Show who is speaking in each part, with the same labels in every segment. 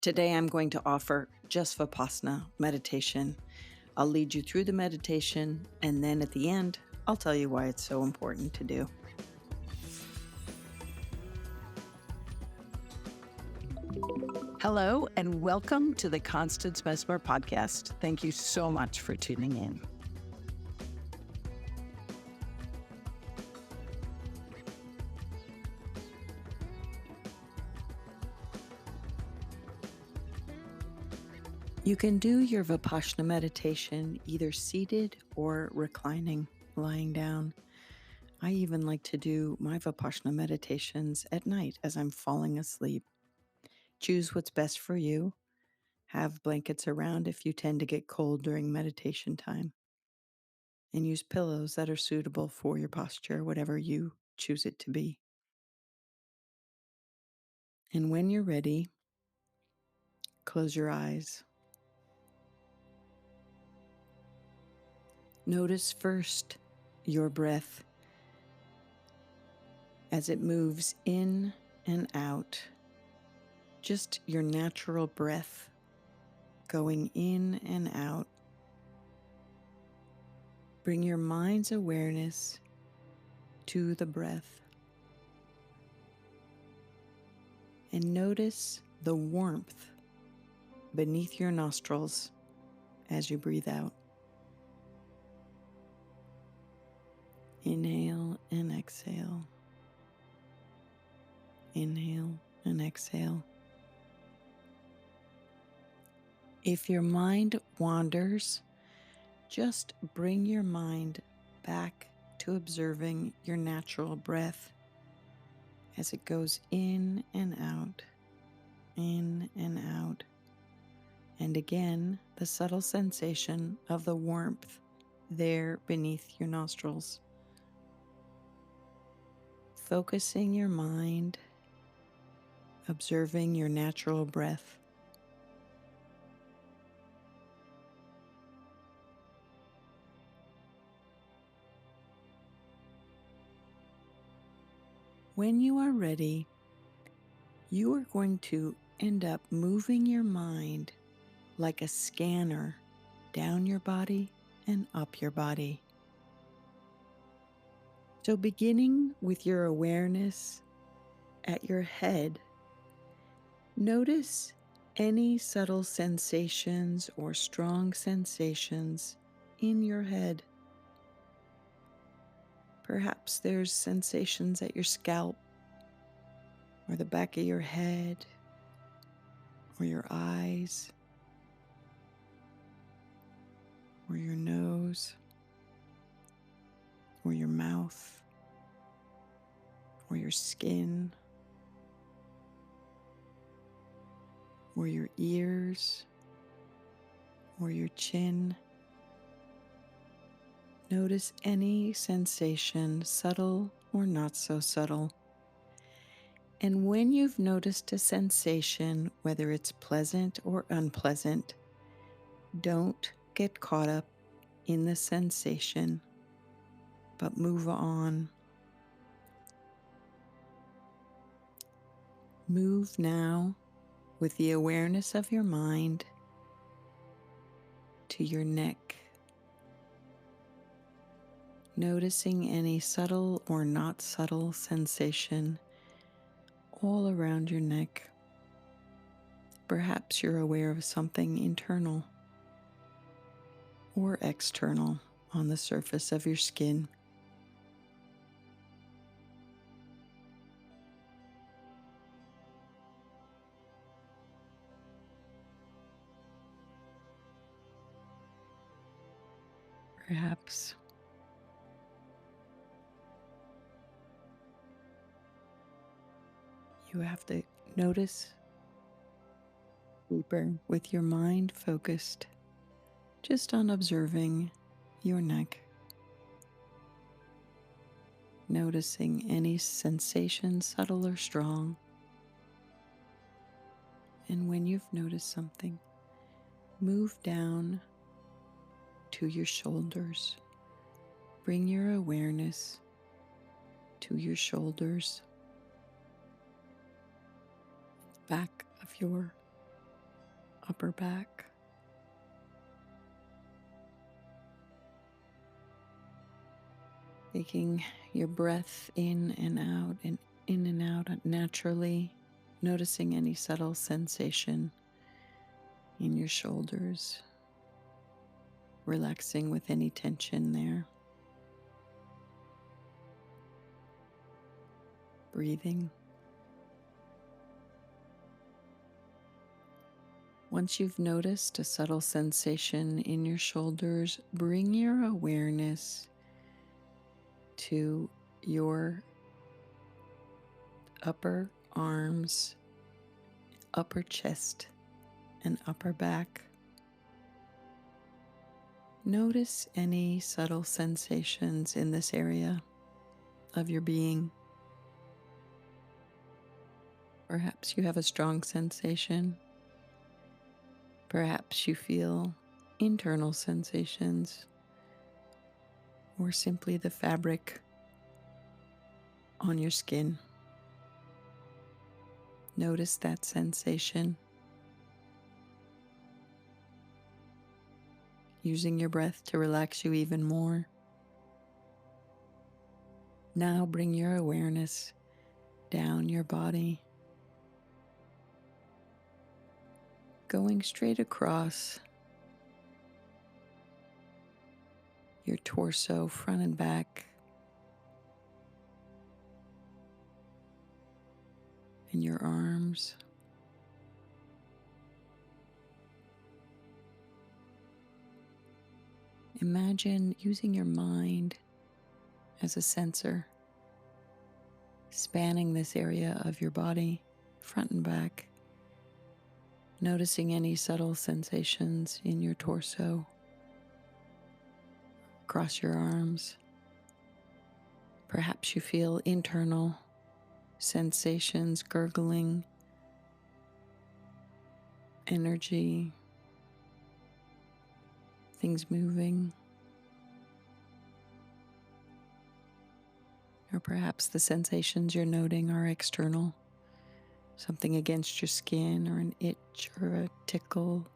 Speaker 1: Today I'm going to offer just Vipassana meditation. I'll lead you through the meditation, and then at the end, I'll tell you why it's so important to do. Hello, and welcome to the Constance Messmer Podcast. Thank you so much for tuning in. You can do your Vipassana meditation either seated or reclining, lying down. I even like to do my Vipassana meditations at night as I'm falling asleep. Choose what's best for you. Have blankets around if you tend to get cold during meditation time. And use pillows that are suitable for your posture, whatever you choose it to be. And when you're ready, close your eyes. Notice first your breath as it moves in and out. Just your natural breath going in and out. Bring your mind's awareness to the breath. And notice the warmth beneath your nostrils as you breathe out. Inhale and exhale. Inhale and exhale. If your mind wanders, just bring your mind back to observing your natural breath as it goes in and out, in and out. And again, the subtle sensation of the warmth there beneath your nostrils. Focusing your mind, observing your natural breath. When you are ready, you are going to end up moving your mind like a scanner down your body and up your body. So beginning with your awareness at your head, notice any subtle sensations or strong sensations in your head. Perhaps there's sensations at your scalp or the back of your head or your eyes or your nose or your mouth or your skin or your ears or your chin. Notice any sensation, subtle or not so subtle. And when you've noticed a sensation, whether it's pleasant or unpleasant, don't get caught up in the sensation, but move on. Move now with the awareness of your mind to your neck, noticing any subtle or not subtle sensation all around your neck. Perhaps you're aware of something internal or external on the surface of your skin. Perhaps you have to notice deeper with your mind focused just on observing your neck, noticing any sensation, subtle or strong. And when you've noticed something, move down to your shoulders. Bring your awareness to your shoulders, back of your upper back. Taking your breath in and out naturally, noticing any subtle sensation in your shoulders, relaxing with any tension there. Breathing. Once you've noticed a subtle sensation in your shoulders, bring your awareness to your upper arms, upper chest, and upper back. Notice any subtle sensations in this area of your being. Perhaps you have a strong sensation. Perhaps you feel internal sensations, or simply the fabric on your skin. Notice that sensation. Using your breath to relax you even more. Now bring your awareness down your body, going straight across your torso, front and back, and your arms. Imagine using your mind as a sensor, spanning this area of your body, front and back, noticing any subtle sensations in your torso, across your arms. Perhaps you feel internal sensations, gurgling, energy, things moving. Or perhaps the sensations you're noting are external, something against your skin, or an itch, or a tickle,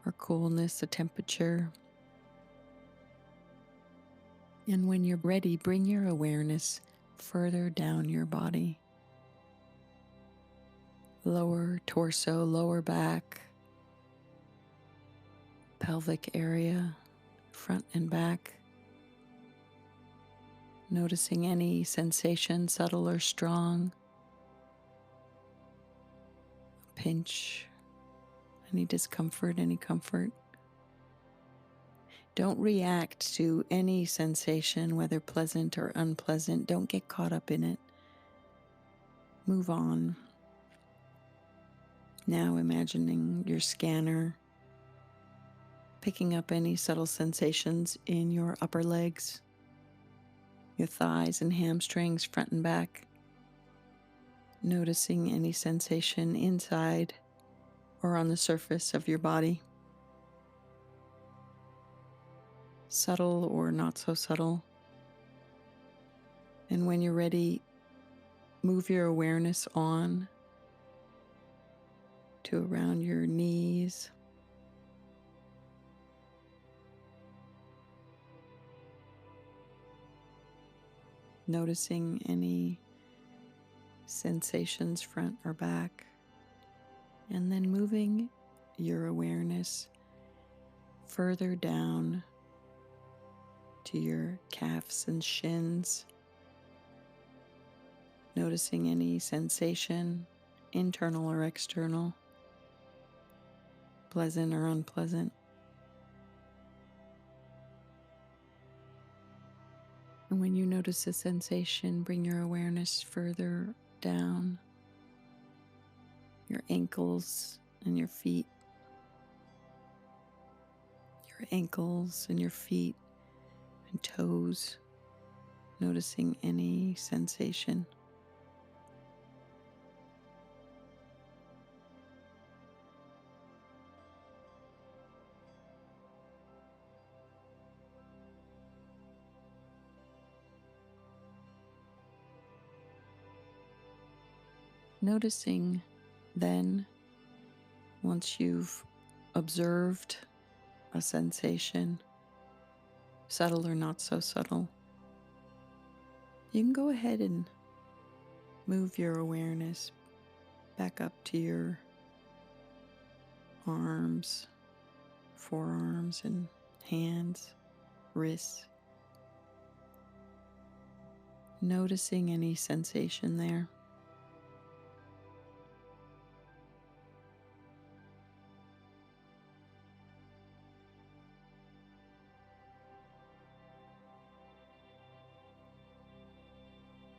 Speaker 1: or coolness, a temperature. And when you're ready, bring your awareness further down your body. Lower torso, lower back, pelvic area, front and back. Noticing any sensation, subtle or strong. A pinch, any discomfort, any comfort. Don't react to any sensation, whether pleasant or unpleasant. Don't get caught up in it. Move on. Now imagining your scanner picking up any subtle sensations in your upper legs, your thighs and hamstrings, front and back. Noticing any sensation inside or on the surface of your body. Subtle or not so subtle. And when you're ready, move your awareness on to around your knees. Noticing any sensations front or back. And then moving your awareness further down to your calves and shins. Noticing any sensation, internal or external, pleasant or unpleasant. And when you notice a sensation, bring your awareness further down your ankles and your feet, your ankles and your feet and toes, noticing any sensation. Noticing then Once you've observed a sensation, subtle or not so subtle, you can go ahead and move your awareness back up to your arms, forearms, and hands, wrists, noticing any sensation there.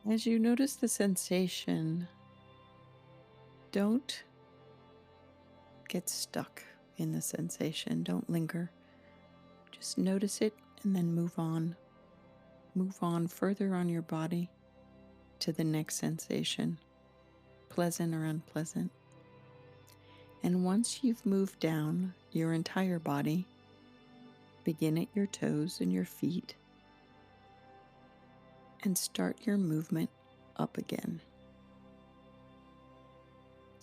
Speaker 1: As you notice the sensation, don't get stuck in the sensation. Don't linger. Just notice it and then move on. Move on further on your body to the next sensation, pleasant or unpleasant. And once you've moved down your entire body, begin at your toes and your feet and start your movement up again,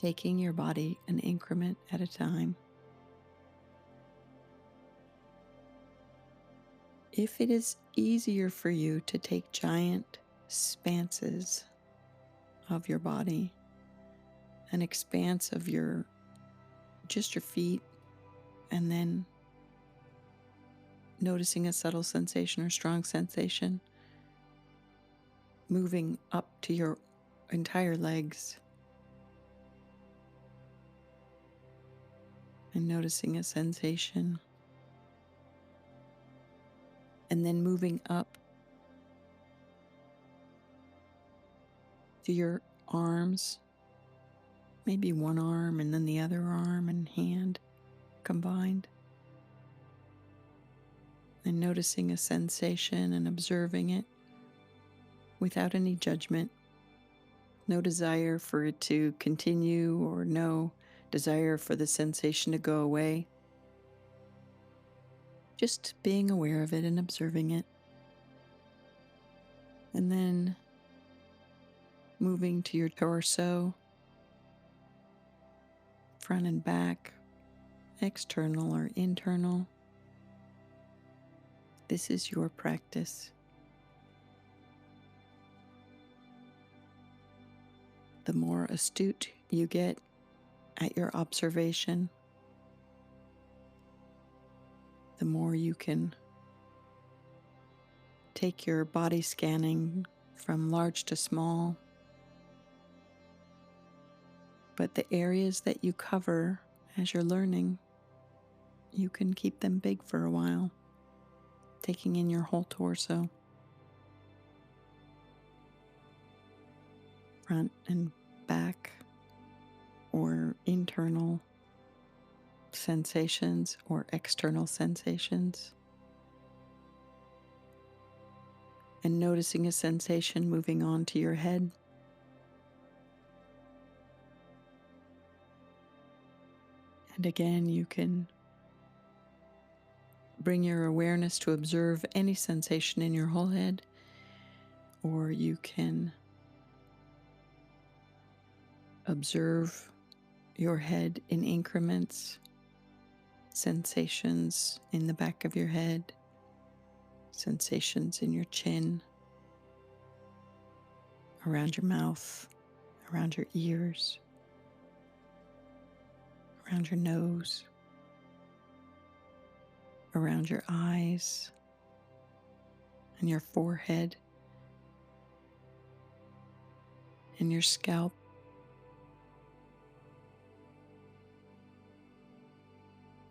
Speaker 1: taking your body an increment at a time. If it is easier for you to take giant expanses of your body, an expanse of just your feet, and then noticing a subtle sensation or strong sensation, moving up to your entire legs and noticing a sensation, and then moving up to your arms, maybe one arm and then the other arm and hand combined, and noticing a sensation and observing it without any judgment. No desire for it to continue or no desire for the sensation to go away. Just being aware of it and observing it. And then moving to your torso, front and back, external or internal. This is your practice. The more astute you get at your observation, the more you can take your body scanning from large to small. But the areas that you cover as you're learning, you can keep them big for a while, taking in your whole torso, front and back, or internal sensations or external sensations. And noticing a sensation moving on to your head. And again, you can bring your awareness to observe any sensation in your whole head, or you can observe your head in increments, sensations in the back of your head, sensations in your chin, around your mouth, around your ears, around your nose, around your eyes, and your forehead, and your scalp.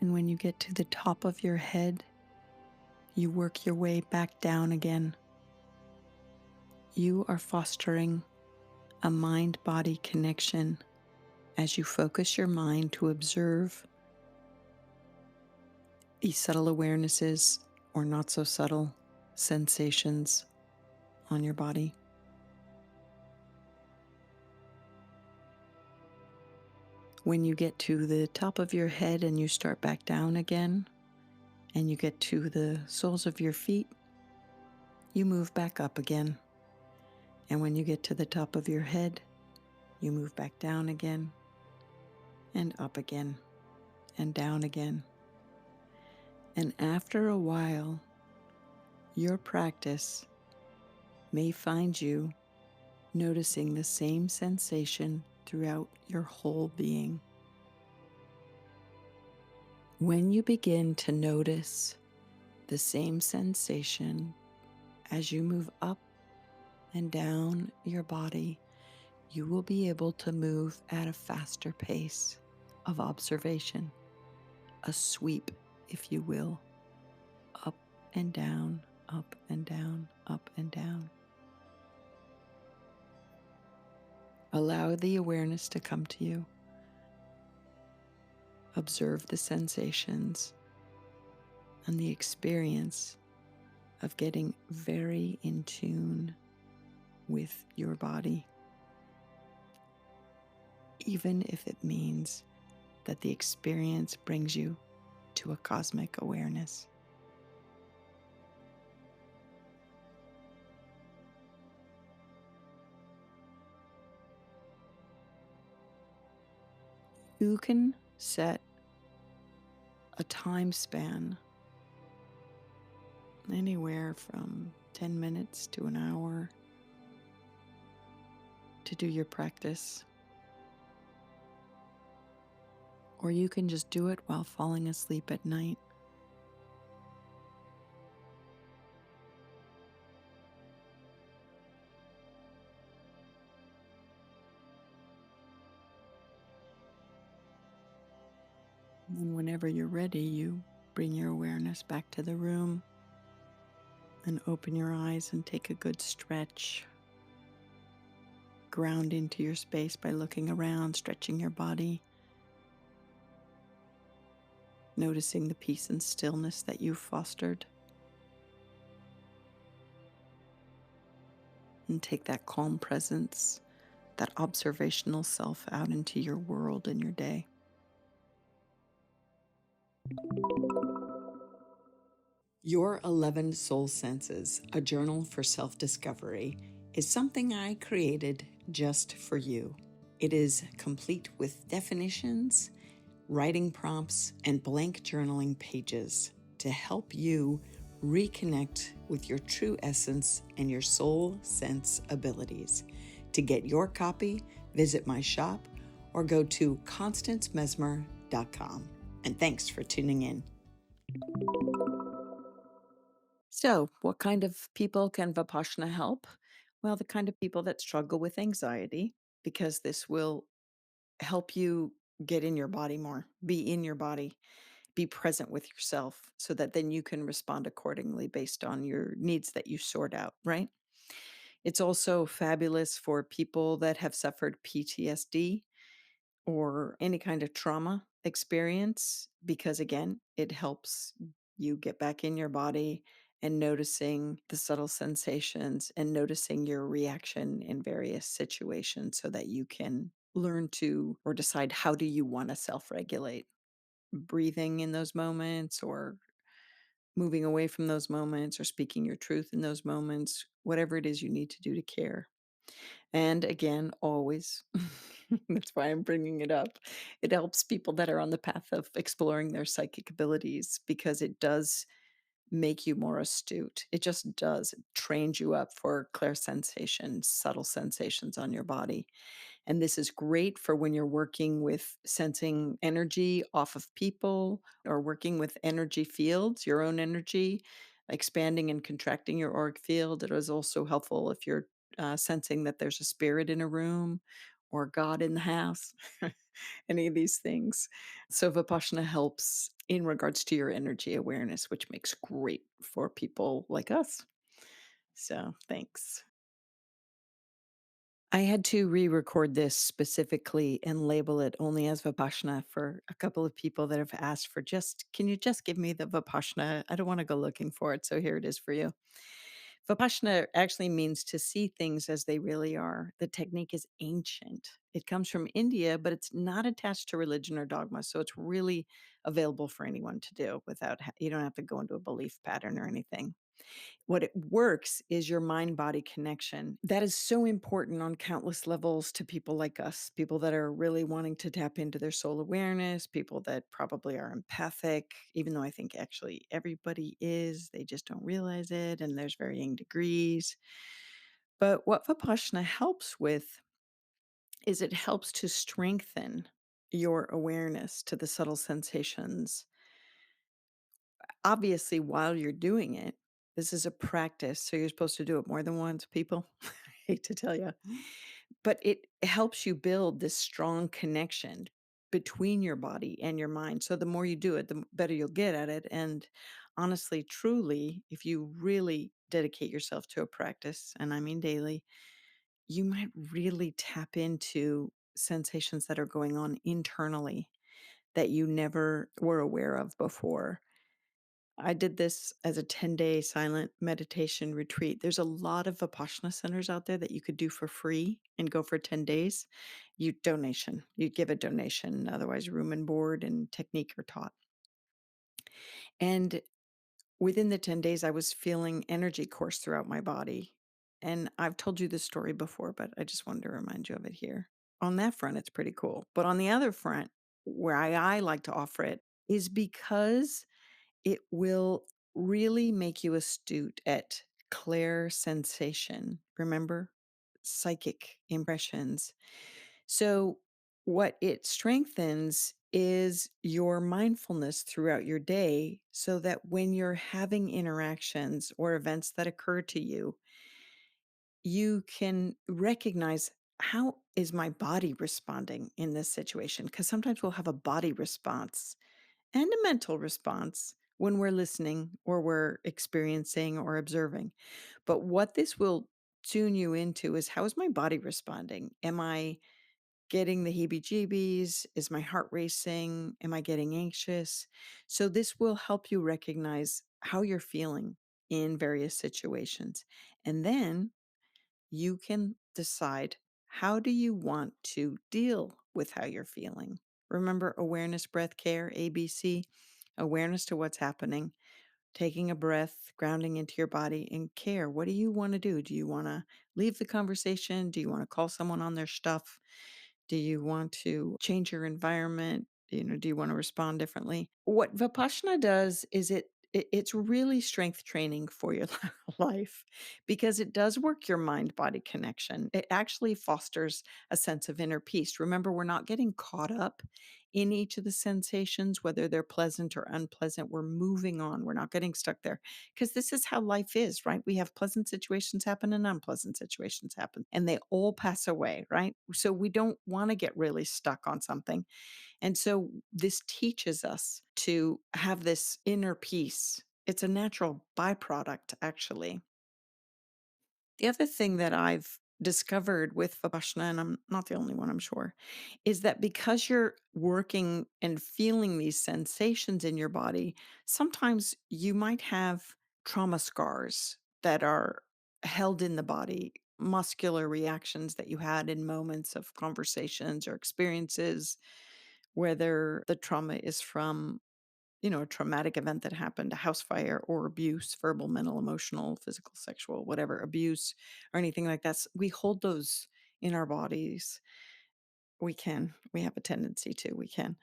Speaker 1: And when you get to the top of your head, you work your way back down again. You are fostering a mind-body connection as you focus your mind to observe these subtle awarenesses or not so subtle sensations on your body. When you get to the top of your head and you start back down again, and you get to the soles of your feet, you move back up again. And when you get to the top of your head, you move back down again and up again. and down again. And after a while, your practice may find you noticing the same sensation throughout your whole being. When you begin to notice the same sensation as you move up and down your body, you will be able to move at a faster pace of observation, a sweep, if you will, up and down, up and down, up and down. Allow the awareness to come to you. Observe the sensations and the experience of getting very in tune with your body, even if it means that the experience brings you to a cosmic awareness. You can set a time span anywhere from 10 minutes to an hour to do your practice. Or you can just do it while falling asleep at night. And whenever you're ready, you bring your awareness back to the room and open your eyes and take a good stretch. Ground into your space by looking around, stretching your body, noticing the peace and stillness that you've fostered. And take that calm presence, that observational self out into your world and your day. Your 11 Soul Senses, a journal for self-discovery, is something I created just for you. It is complete with definitions, writing prompts, and blank journaling pages to help you reconnect with your true essence and your soul sense abilities. To get your copy, visit my shop or go to constancemessmer.com. And thanks for tuning in. So, what kind of people can Vipassana help? Well, the kind of people that struggle with anxiety, because this will help you get in your body more, be in your body, be present with yourself, so that then you can respond accordingly based on your needs that you sort out, right? It's also fabulous for people that have suffered PTSD or any kind of trauma experience, because again, it helps you get back in your body and noticing the subtle sensations and noticing your reaction in various situations so that you can learn to or decide how do you want to self-regulate, breathing in those moments or moving away from those moments or speaking your truth in those moments, whatever it is you need to do to care. And again, always, that's why I'm bringing it up. It helps people that are on the path of exploring their psychic abilities because it does make you more astute. It just does. It trains you up for clairsensation, subtle sensations on your body. And this is great for when you're working with sensing energy off of people or working with energy fields, your own energy, expanding and contracting your auric field. It is also helpful if you're sensing that there's a spirit in a room or God in the house, any of these things. So Vipassana helps in regards to your energy awareness, which makes great for people like us. So thanks. I had to re-record this specifically and label it only as Vipassana for a couple of people that have asked for just, can you just give me the Vipassana? I don't want to go looking for it, so here it is for you. Vipassana actually means to see things as they really are. The technique is ancient. It comes from India, but it's not attached to religion or dogma, so it's really available for anyone to do without, you don't have to go into a belief pattern or anything. What it works is your mind body connection. That is so important on countless levels to people like us, people that are really wanting to tap into their soul awareness, people that probably are empathic, even though I think actually everybody is, they just don't realize it. And there's varying degrees. But what Vipassana helps with is it helps to strengthen your awareness to the subtle sensations. Obviously, while you're doing it, this is a practice, so you're supposed to do it more than once, people. I hate to tell you, but it helps you build this strong connection between your body and your mind. So the more you do it, the better you'll get at it. And honestly, truly, if you really dedicate yourself to a practice, and I mean daily, you might really tap into sensations that are going on internally that you never were aware of before. I did this as a 10-day silent meditation retreat. There's a lot of Vipassana centers out there that you could do for free and go for 10 days. You give a donation, otherwise room and board and technique are taught. And within the 10 days, I was feeling energy course throughout my body. And I've told you this story before, but I just wanted to remind you of it here. On that front, it's pretty cool. But on the other front, where I like to offer it, is because it will really make you astute at ClairSensation. Remember? Psychic impressions. So, what it strengthens is your mindfulness throughout your day so that when you're having interactions or events that occur to you, you can recognize how is my body responding in this situation? Because sometimes we'll have a body response and a mental response when we're listening or we're experiencing or observing. But what this will tune you into is how is my body responding? Am I getting the heebie jeebies? Is my heart racing? Am I getting anxious? So, this will help you recognize how you're feeling in various situations. And then you can decide how do you want to deal with how you're feeling. Remember awareness, breath, care, ABC, awareness to what's happening, taking a breath, grounding into your body, and care. What do you want to do? Do you want to leave the conversation? Do you want to call someone on their stuff? Do you want to change your environment? Do you want to respond differently? What Vipassana does is it's really strength training for your life because it does work your mind body connection. It actually fosters a sense of inner peace. Remember, we're not getting caught up in each of the sensations, whether they're pleasant or unpleasant. We're moving on. We're not getting stuck there because this is how life is, right? We have pleasant situations happen and unpleasant situations happen, and they all pass away, right? So we don't want to get really stuck on something. And so this teaches us to have this inner peace. It's a natural byproduct, actually. The other thing that I've discovered with Vipassana, and I'm not the only one, I'm sure, is that because you're working and feeling these sensations in your body, sometimes you might have trauma scars that are held in the body, muscular reactions that you had in moments of conversations or experiences, whether the trauma is from a traumatic event that happened, a house fire or abuse, verbal, mental, emotional, physical, sexual, whatever, abuse or anything like that. We hold those in our bodies. We can. We have a tendency to. We can.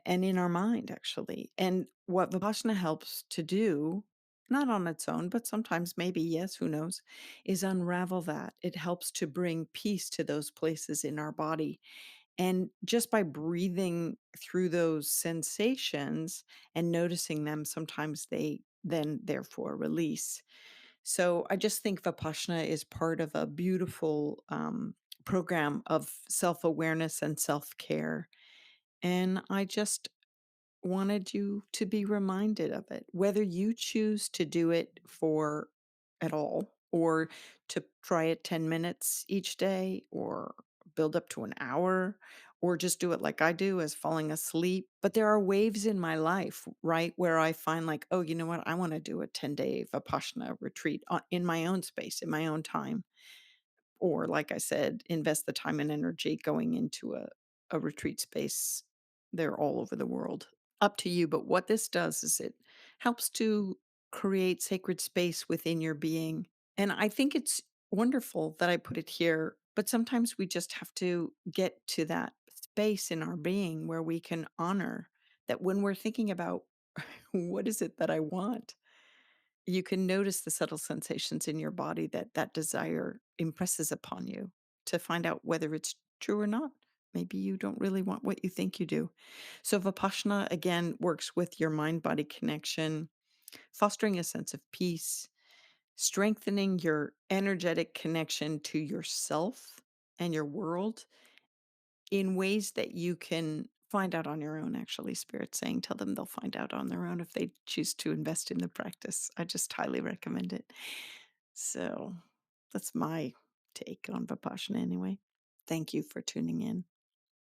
Speaker 1: And in our mind, actually. And what Vipassana helps to do, not on its own, but sometimes maybe, yes, who knows, is unravel that. It helps to bring peace to those places in our body and just by breathing through those sensations and noticing them, sometimes they then therefore release. So I just think Vipassana is part of a beautiful program of self awareness and self care. And I just wanted you to be reminded of it, whether you choose to do it for at all or to try it 10 minutes each day or build up to an hour or just do it like I do as falling asleep. But there are waves in my life, right, where I find like, oh, you know what? I want to do a 10-day Vipassana retreat in my own space, in my own time. Or, like I said, invest the time and energy going into a retreat space. They're all over the world. Up to you. But what this does is it helps to create sacred space within your being. And I think it's wonderful that I put it here, but sometimes we just have to get to that space in our being where we can honor that when we're thinking about what is it that I want, you can notice the subtle sensations in your body that that desire impresses upon you to find out whether it's true or not. Maybe you don't really want what you think you do. So, Vipassana again works with your mind body connection, fostering a sense of peace, strengthening your energetic connection to yourself and your world in ways that you can find out on your own. Actually, Spirit saying, tell them they'll find out on their own if they choose to invest in the practice. I just highly recommend it. So that's my take on Vipassana anyway. Thank you for tuning in.